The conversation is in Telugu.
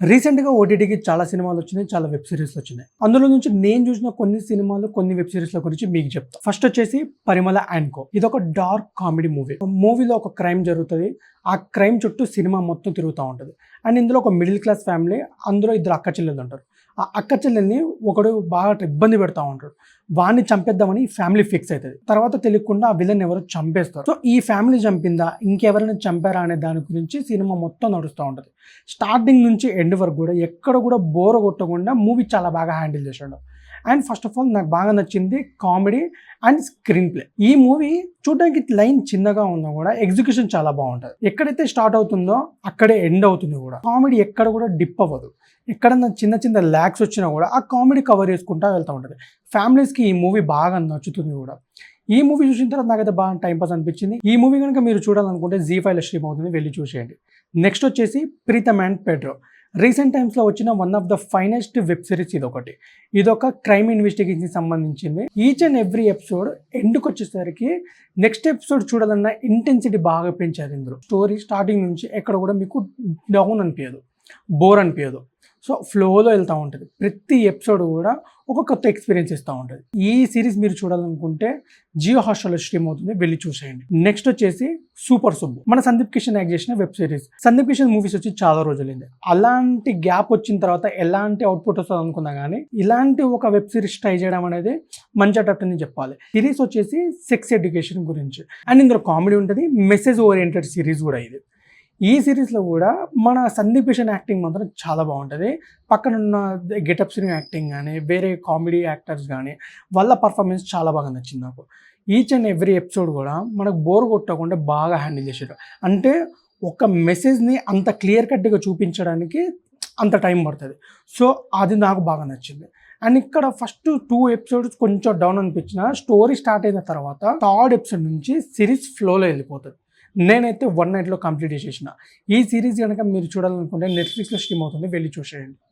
రీసెంట్‌గా ఓటీటీకి చాలా సినిమాలు వచ్చినాయి. చాలా వెబ్ సీరీస్‌లు వచ్చినాయి. అందులో నుంచి నేను చూసిన కొన్ని సినిమాలు, కొన్ని వెబ్ సీరీస్‌ల గురించి మీకు చెప్తా. ఫస్ట్ వచ్చేసి 'పరిమళ అండ్ కో.' ఇదొక డార్క్ కామెడీ మూవీ. మూవీలో ఒక క్రైమ్ జరుగుతది. ఆ క్రైమ్ చుట్టూ సినిమా మొత్తం తిరుగుతా ఉంటది. అండ్ ఇందులో ఒక మిడిల్ క్లాస్ ఫ్యామిలీ, అందులో ఇద్దరు అక్క చెల్లెళ్ళు ఉంటారు. ఆ అక్క చెల్లెల్ని ఒకడు బాగా ఇబ్బంది పెడతా ఉంటాడు. వాడిని చంపేద్దామని ఫ్యామిలీ ఫిక్స్ అవుతుంది. తర్వాత తెలియకుండా ఆ విలన్ ఎవరో చంపేస్తారు. సో ఈ ఫ్యామిలీ చంపిందా, ఇంకెవరైనా చంపారా అనే దాని గురించి సినిమా మొత్తం నడుస్తూ ఉంటుంది. స్టార్టింగ్ నుంచి ఎండ్ వరకు కూడా ఎక్కడ కూడా బోర్ కొట్టకుండా మూవీ చాలా బాగా హ్యాండిల్ చేశాడు. అండ్ ఫస్ట్ ఆఫ్ ఆల్ నాకు బాగా నచ్చింది కామెడీ అండ్ స్క్రీన్ ప్లే. ఈ మూవీ చూడడానికి లైన్ చిన్నగా ఉన్నా కూడా ఎగ్జిక్యూషన్ చాలా బాగుంటుంది. ఎక్కడైతే స్టార్ట్ అవుతుందో అక్కడే ఎండ్ అవుతుంది కూడా. కామెడీ ఎక్కడ కూడా డిప్ అవ్వదు. ఎక్కడన్నా చిన్న చిన్న ల్యాగ్స్ వచ్చినా కూడా ఆ కామెడీ కవర్ చేసుకుంటూ వెళ్తూ ఉంటుంది. ఫ్యామిలీస్కి ఈ మూవీ బాగా నచ్చుతుంది కూడా. ఈ మూవీ చూసిన తర్వాత నాకైతే బాగా టైంపాస్ అనిపించింది. ఈ మూవీ కనుక మీరు చూడాలనుకుంటే జీ5లో స్ట్రీమ్ అవుతుంది, వెళ్ళి చూసేయండి. నెక్స్ట్ వచ్చేసి 'ప్రీతమ్ అండ్ పెడ్రో.' రీసెంట్ టైమ్స్లో వచ్చిన one of the finest web series ఇదొకటి. ఇదొక క్రైమ్ ఇన్వెస్టిగేషన్ సంబంధించింది. ఈచ్ అండ్ ఎవ్రీ ఎపిసోడ్ ఎండ్కి వచ్చేసరికి నెక్స్ట్ ఎపిసోడ్ చూడాలన్న ఇంటెన్సిటీ బాగా పెంచారు ఇందులో. స్టోరీ స్టార్టింగ్ నుంచి ఎక్కడ కూడా మీకు డౌన్ అనిపించదు, బోర్ అనిపించదు. సో ఫ్లోలో వెళ్తూ ఉంటుంది. ప్రతి ఎపిసోడ్ కూడా ఒక కొత్త ఎక్స్పీరియన్స్ ఇస్తూ ఉంటుంది. ఈ సిరీస్ మీరు చూడాలనుకుంటే జియో హాట్‌స్టార్లో స్ట్రీమ్ అవుతుంది, వెళ్ళి చూసేయండి. నెక్స్ట్ వచ్చేసి 'సూపర్ సుబ్బు'. మన సందీప్ కిషన్ యాక్ట్ చేసిన web series. Sandeep Kishan movies వచ్చి చాలా రోజులైంది. అలాంటి గ్యాప్ వచ్చిన తర్వాత ఎలాంటి అవుట్పుట్ వస్తుంది అనుకున్నా కానీ ఇలాంటి ఒక వెబ్ సిరీస్ ట్రై చేయడం అనేది మంచి అటెంప్ట్ అని చెప్పాలి. సిరీస్ వచ్చేసి సెక్స్ ఎడ్యుకేషన్ గురించి. అండ్ ఇందులో కామెడీ ఉంటుంది, మెసేజ్ ఓరియంటెడ్ సిరీస్ కూడా ఇది. ఈ సిరీస్లో కూడా మన సందీప్ కిషన్ యాక్టింగ్ మాత్రం చాలా బాగుంటుంది. పక్కన ఉన్న గెటప్స్ యాక్టింగ్ కానీ, వేరే కామెడీ యాక్టర్స్ కానీ వాళ్ళ పర్ఫార్మెన్స్ చాలా బాగా నచ్చింది నాకు. ఈచ్ అండ్ ఎవ్రీ ఎపిసోడ్ కూడా మనకు బోర్ కొట్టకుండా బాగా హ్యాండిల్ చేసారు. అంటే ఒక మెసేజ్ని అంత క్లియర్ కట్గా చూపించడానికి అంత టైం పడుతుంది. సో అది నాకు బాగా నచ్చింది. అండ్ ఇక్కడ ఫస్ట్ 2 ఎపిసోడ్స్ కొంచెం డౌన్ అనిపించిన, స్టోరీ స్టార్ట్ అయిన తర్వాత థర్డ్ ఎపిసోడ్ నుంచి సిరీస్ ఫ్లోలో వెళ్ళిపోతుంది. నేనైతే 1 నైట్లో కంప్లీట్ చేసేసిన. ఈ సిరీస్ కనుక మీరు చూడాలనుకుంటే నెట్‌ఫ్లిక్స్‌లో స్ట్రీమ్ అవుతుంది, వెళ్ళి చూసేయండి.